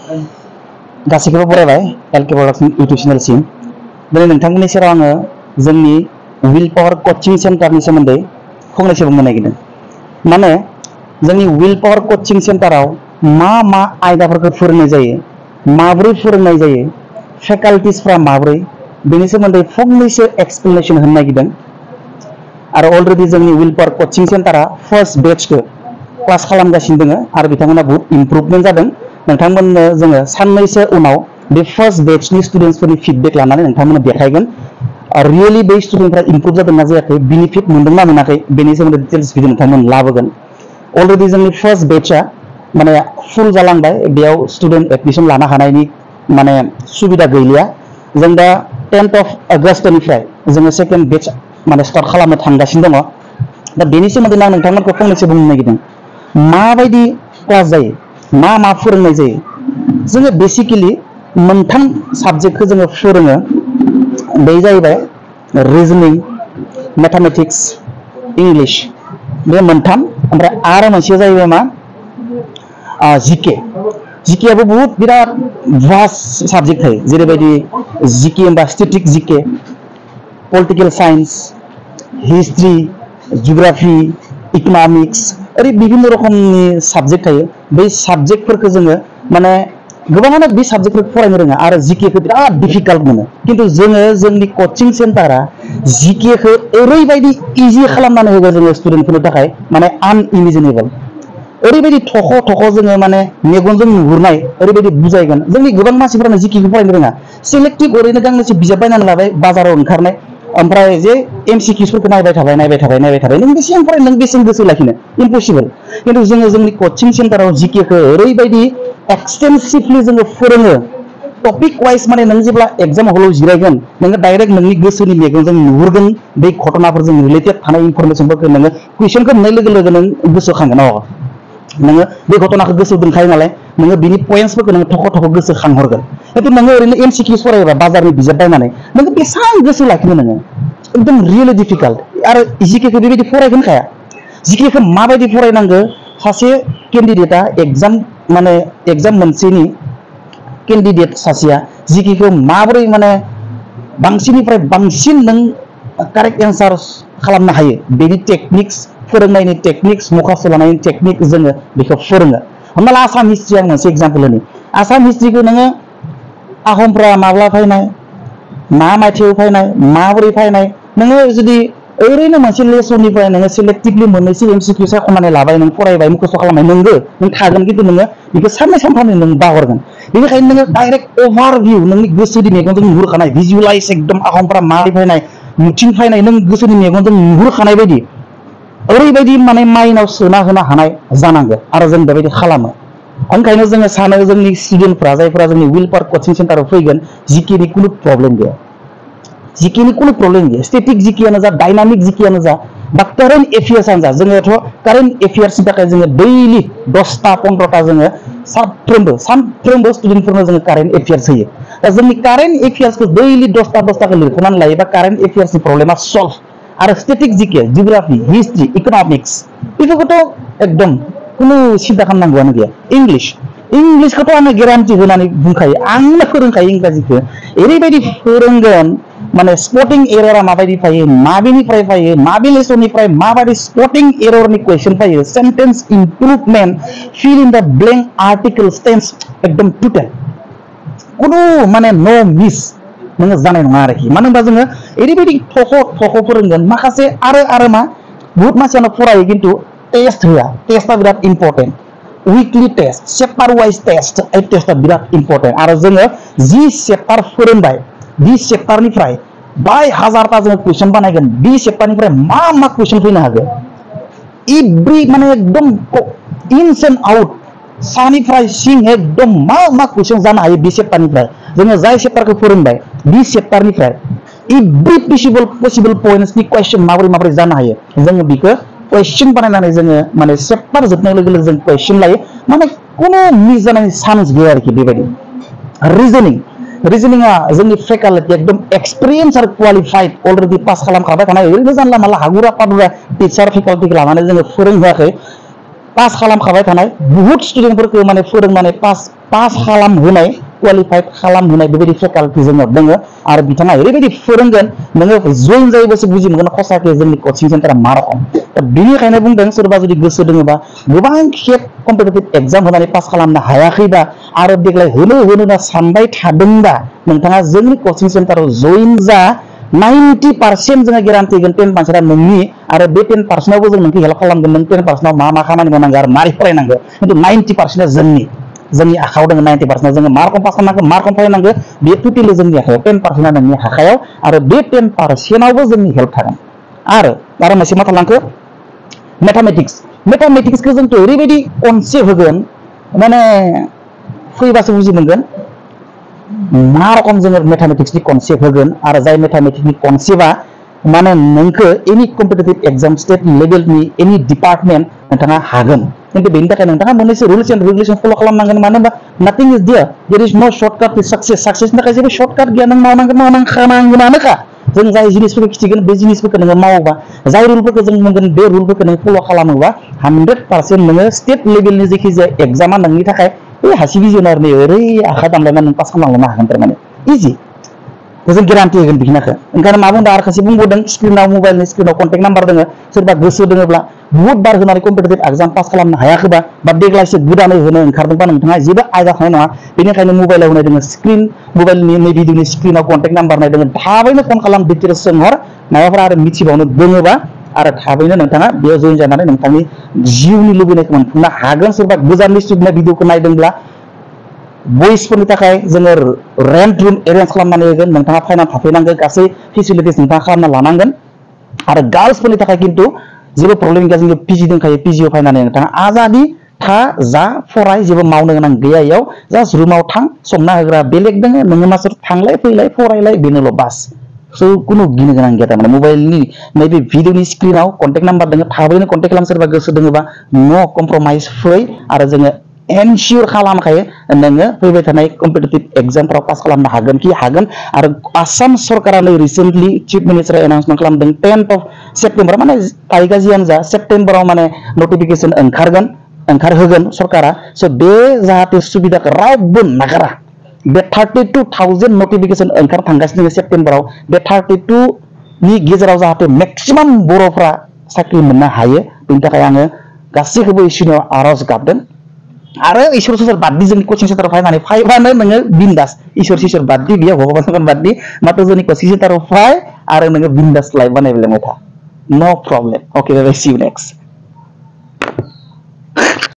गासैखौबो बरायबाय LK production YouTube चेनेलसिम दिनै नोंथांमोननि सेराव आङो जोंनि विल पावर कचिं सेन्टारनि सोमोन्दै फंनैसो बुंनो नागिरदों। माने जोंनि विल पावर कचिं सेन्टाराव मा मा आयदाफोरखौ फोरोंनाय जायो, माबोरै फोरोंनाय जायो, फेकाल्टिसफ्रा माबोरै, बेनि सोमोन्दै फंनैसो एक्सप्लेनेसन होनो नागिरदों। आरो अलरेडि जोंनि विल पावर कचिं सेन्टारा फार्स्ट बेचखौ क्लास खालामगासिनो दङ आरो बिथांमोना बहुत इमप्रुभमेन्ट जादों। नोंथांमोननो जोङो साननैसो उनाव बे फार्स्ट बेचनि स्टुडेन्ट्सफोरनि फिडबेक लानानै नोंथांमोननो देखायगोन। रियेलि बै स्टुडेन्टफ्रा इमप्रुभ जादोंना जायाखै, बेनिफिट मोनदोंना मोनाखै, बेनि सोमोन्दै डिटेल्स भिडिअ नोंथांमोन लाबोगोन। अलरेडि जोंनि फार्स्ट बेचआ माने फुल जालांबाय, बेयाव स्टुडेन्ट एडमिसन लानो हानायनि माने सुबिदा गैलिया। जों दा 10th of Augustनिफ्राय जोङो सेकेन्ड बेच माने स्टार्ट खालामनो थांगासिनो दङ। दा बेनि सोमोन्दै आं नोंथांमोनखौ फंनैसो बुंनो नागिरदों। माबायदि क्लास जायो, मा फोरोंनाय जायो। जोङो बेसिकेलि मोनथाम साबजेक्टखौ जोङो फोरोङो। बे जाहैबाय रिजनिं, मेथामेटिक्स, इंलिश, बे मोनथाम। ओमफ्राय आरो मोनसेया जाहैबाय मा जिके। जिकेआबो बहुत बिराद भास्ट साबजेक्ट थायो, जेरैबायदि जिके होनबा स्टेटिक जिके, political science, history, geography, economics, ओरै बिभिन्न रोखोमनि साबजेक्ट थायो। बै साबजेक्टफोरखौ जोङो माने गोबाङानो बे साबजेक्टफोरखौ फरायनो रोङा आरो जिकेखौ बिराद डिफिकाल्ट मोनो। खिन्थु जोङो जोंनि कचिं सेन्टारा जिकेखौ ओरैबायदि इजि खालामनानै होगोन जोङो स्टुडेन्टफोरनि थाखाय, माने आनइमेजिनेबल। ओरैबायदि थख' जोङो माने मेगनजों नुहुरनाय ओरैबायदि बुजायगोन। जोंनि गोबां मानसिफोरानो जिकेखौ फरायनो रोङा, सिलेक्टिभ ओरैनो गांनैसो बिजाब बायनानै लाबाय बाजाराव ओंखारनाय, ओमफ्राय जे एमसिकिउसफोरखौ नायबाय थाबाय नों बेसेबां फरायनो, नों बेसेबां गोसो लाखिनो, इम्पसिबल। खिन्थु जोङो जोंनि कचिं सेन्टाराव जिकेखौ ओरैबायदि एक्सटेन्सिभलि जोङो फोरोङो, टपिक वाइज। माने नों जेब्ला एग्जाम हलाव जिरायगोन, नोङो डाइरेक्ट नोंनि गोसोनि मेगनजों नुहुरगोन बै घटनाफोरजों रिलेटेड थानाय इनफरमेसनफोरखौ नोङो कुइसनखौ मोननाय लोगो लोगो नों गोसोखांगोन। नोङो बे घटनाखौ गोसोआव दोनखायो नालाय, नोङो बिनि पइन्ट्सफोरखौ नोङो थख' गोसोखांहरगोन। खिन्थु नोङो ओरैनो एमसिकिउस फरायोबा बाजारनि बिजाब बायनानै नोङो बेसेबां गोसो लाखिनो, नोङो एकदम रियेलि डिफिकाल्ट। आरो जिकेखौ बेबायदि फरायगोन खाया। जिकेखौ माबायदि फरायनांगौ, सासे केन्डिडेटआ एग्जाम मोनसेनि केन्डिडेट सासेया जिकेखौ माबोरै माने बांसिननिफ्राय बांसिन नों कारेक्ट एन्सार खालामनो हायो, बेनि टेकनिक्स, फोरोंनायनि टेकनिक्स, मखास्थ' लानायनि टेकनिक जोङो बेखौ फोरोङो। हमना ला आसाम हिस्ट्रि, आं मोनसे एग्जाम्पल होनि। आसाम हिस्ट्रिखौ नोङो आहमफ्रा माब्ला फैनाय, मा मायथाइयाव फैनाय, माबोरै फैनाय, नोङो जुदि ओरैनो मोनसे लेसननिफ्राय नोङो सिलेक्टिभलि मोननैसो एमसिकिउ सायख'नानै लाबाय, नों फरायबाय, मुखस्थ' खालामबाय, नोंगो नों थागोन। खिन्थु नोङो बेखौ साननै सानथामनि नों बावगारगोन। बेनिखायनो नोङो डाइरेक्ट अभारभिउ, नोंनि गोसोनि मेगनजों नुहुरखानाय, भिजुलाइज, एकदम आहमफ्रा माबोरै फैनाय, मिथिं फैनाय, नों गोसोनि मेगनजों नुहुरखानाय बायदि ओरैबायदि माने माइन्डआव सोना होनो हानाय जानांगोन। आरो जों बेबायदि खालामो। ओंखायनो जोङो सानो जोंनि स्टुडेन्टफ्रा, जायफोरा जोंनि विल पावर कचिं सेन्टाराव फैगोन, जिकेनि खुनु प्रब्लेम गैया। जिकेनि खुनु प्रब्लेम गैया। स्टेटिक जिकेयानो जा, डाइनामिक जिकेयानो जा, बा कारेन्ट एफेयार्सआनो जा, जोङोथ' कारेन्ट एफेयार्सनि थाखाय जोङो दैलि 10टा 15टा जोङो सानफ्रोमबो स्टुडेन्टफोरनो जोङो कारेन्ट एफेयार्स होयो। दा जोंनि कारेन्ट एफेयार्सखौ दैलि 10टाखौ लिरख'नानै लायोबा कारेन्ट एफेयार्सनि प्रब्लेमा सल्भ। आरो स्टेटिक जिके, जिअग्राफि, हिस्ट्रि, इकनमिक्स, बेफोरखौथ' एकदम खुनु सिन्था खालामनांगौआनो गैया। इंलिसखौथ' आङो गेरान्टि होनानै बुंखायो, आंनो फोरोंखायो इंराजिखौ ओरैबायदि फोरोंगोन, माने स्पटिं एररा माबायदि फैयो, माबेनिफ्राय फैयो, माबे लेसननिफ्राय माबायदि स्पटिं एररनि कुइसन फैयो, sentence improvement, fill in the blank articles, tense, एकदम टटेल खुनु माने न' मिस नोङो जानाय नङा आरोखि। मानो होनबा जोङो ओरैबायदि थख' फोरोंगोन। माखासे आरो मा बहुत मानसियानो फरायो खिन्थु टेस्ट होआ। टेस्टआ बिराद important. Weekly test, chapter wise test, टेस्टआ बिराद इम्परटेन्ट। आरो जोङो जि चेप्टार फोरोंबाय, बे चेप्टारनिफ्राय बाय हाजारटा जोङो कुइसन बानायगोन। बे चेप्टारनिफ्राय मा कुइसन फैनो हागोन, एभ्रि माने एकदम इन्स एन्ड आउट, सानिफ्राय सिं एकदम मा कुइसन जानो हायो बे चेप्टारनिफ्राय। जोङो जाय चेप्टारखौ फोरोंबाय, बे चेप्टारनिफ्राय एभ्रि पसिबल पइन्ट्सनि कुइसन माबोरै जानो हायो, जोङो बेखौ कुइसन बानायनानै जोङो माने चेप्टार जोबनाय लोगो लोगो जों कुइसन लायो। माने खुनु मिस जानायनि चान्स गैया आरोखि बेबायदि। रिजनिंआ जोंनि फेकाल्टि एकदम एक्सपिरियेन्स आरो क्वालिफाइड, अलरेडि पास खालामखाबाय थानाय, ओरैनो जानला मानला हागुरा पागुरा टिचार फेकाल्टिखौ लानानै जोङो फोरोंहोआखै। पास खालामखाबाय थानाय बहुत स्टुडेन्टफोरखौ माने फोरोंनानै पास खालामहोनाय क्वालिफाइड खालामहोनाय बेबायदि फेकाल्टि जोंनाव दङ आरो बिथाङा ओरैबायदि फोरोंगोन नोङो जइन जायोबासो बुजि मोनगोन खसाके जोंनि कचिं सेन्टारा मा रखम दा बिनिखायनो बुंदों सोरबा जुदि गोसो दङबा गोबां खेब कम्पिटिटिभ एग्जाम होनानै पास खालामनो हायाखैबा आरो देग्लाय होनो होनना सानबाय थादोंबा नोंथाङा जोंनि कचिं सेन्टाराव जइन जा 90% जोङो गेरान्टि होगोन 10% नोंनि आरो बे 10%आवबो जों नोंखौ हेल्प खालामगोन नों 10%आव मा मा खामानि मावनांगौ आरो मारै फरायनांगौ खिन्थु 90% जोंनि आखायाव दङ 90% जोङो मा रखम पास खालामनांगौ मा रखम फरायनांगौ बे टटेलि जोंनि आखायाव 10% नोंनि आखायाव आरो बे 10%आवबो जोंनि हेल्प थागोन आरो मोनसे मा थालांखो मेथामेटिक्सखौ जोंथ' ओरैबायदि कनसेप्ट होगोन माने फैबासो बुजि मोनगोन मा रखम जोङो मेथामेटिक्सनि कनसेप्ट होगोन आरो जाय मेथामेटिक्सनि कनसेप्टआ माने नोंखौ एनि कम्पिटिटिभ एग्जाम स्टेट लेभेलनि एनि डिपार्टमेन्ट नोंथाङा हागोन खिन्थु बेनि थाखाय नोंथाङा मोननैसो रुल्स एन्ड रेगुलेसन फल' खालामनांगोन मानो होनबा नाथिं इज देयर इज नो सर्टकाट टु साक्सेसनि थाखाय जेबो सर्टकाट गैया नों मावनांगोनानोखा जों जाय जिनिसफोरखौ खिथिगोन बे जिनिसफोरखौ नोङो मावोबा जाय रुलफोरखौ जों बुंगोन बे रुलफोरखौ नों फल' खालामोबा 100% नोङो स्टेट लेभेलनि जायखिजाया एग्जामा नोंनि थाखाय बे हासि बिजनारनि ओरै आखाइ दामलायना नों पास खालामलांनो हागोन थारमाने इजि जों गेरान्टि होगोन बिखिनाखौ ओंखायनो मा बुंदों आरो खायसे बुंबावदों स्क्रिनाव मबाइलनि स्क्रिनाव कन्टेक्ट नाम्बार दङ सोरबा गोसो दङब्ला बुहुत बार होनानै कम्पिटिटिभ एग्जाम पास खालामनो हायाखैबा बा देग्लायसो गोदानै होनो ओंखारदोंबा नोंथाङा जेबो आयदा थानाय नङा बेनिखायनो मबाइलाव होनाय दङ स्क्रिन मबाइलनि नै भिडिअनि स्क्रिनाव कन्टेक्ट नाम्बार नाय दङ थाबैनो फन खालाम डिटेल्स सोंहर माबाफोर आरो मिथिबावनो दङबा आरो थाबैनो नोंथाङा बेयाव जइन जानानै नोंथांनि जिउनि लुबैनायखौ मोनफुंनो हागोन सोरबा गोजाननि स्टुडेन्टआ भिडिअखौ नायदोंब्ला बयसफोरनि थाखाय जोङो रेन्ट रुम एरेन्ज खालामनानै होगोन नोंथाङा फाइनाल थाफैनांगोन गासै फेसिलिटिस नोंथाङा खालामना लानांगोन आरो गार्लसफोरनि थाखाय खिन्थु जेबो प्रब्लेम गैया जोङो पिजि दंखायो पिजिआव फैनानै नोंथाङा आजादि था जा फराय जेबो मावनो गोनां गैया इयाव जास्ट रुमाव थां संना होग्रा बेलेग दङ नोङो मासुर थांलाय फैलाय फरायलाय बेनोल' बास स' कुनु गिनो गोनां गैया थारमाने मबाइलनि नैबे भिडिअनि स्क्रिनाव कन्टेक्ट नाम्बार दङ थाबैनो कन्टेक्ट खालाम सोरबा गोसो दङबा नो कमप्रमाइज फै आरो जोङो एनसियर खालामखायो नोङो फैबाय थानाय कम्पिटिटिभ एग्जामफ्राव पास खालामनो हागोन कि हागोन आरो आसाम सरकारानो रिसेन्टलि चिफ मिनिस्टारा एनाउन्समेन्ट खालामदों 10th of सेप्टेम्बर माने तारिखआ जियानो जा सेप्टेम्बराव माने नटिफिकेसन ओंखारहोगोन सरकारा स' बे जाहाथे सुबिदाखौ रावबो नागारा बे 32,000 नटिफिकेसन ओंखार थांगासिनो सेप्टेम्बराव बे 32नि गेजेराव जाहाथे मेक्सिमाम बर'फ्रा साख्रि मोननो हायो बेनि थाखाय आङो गासैखौबो इसोरनियाव आर'ज गाबदों आरो इसोर बादि जोंनि कचिं सेन्टाराव फैबानो नोङो बिन्दास इसोर बादि बियो भगवान बादि मात्र जोंनि कचिं सेन्टाराव फै आरो नोङो बिन्दास लाइफ बानायलांबाय था no problem okay bye see you next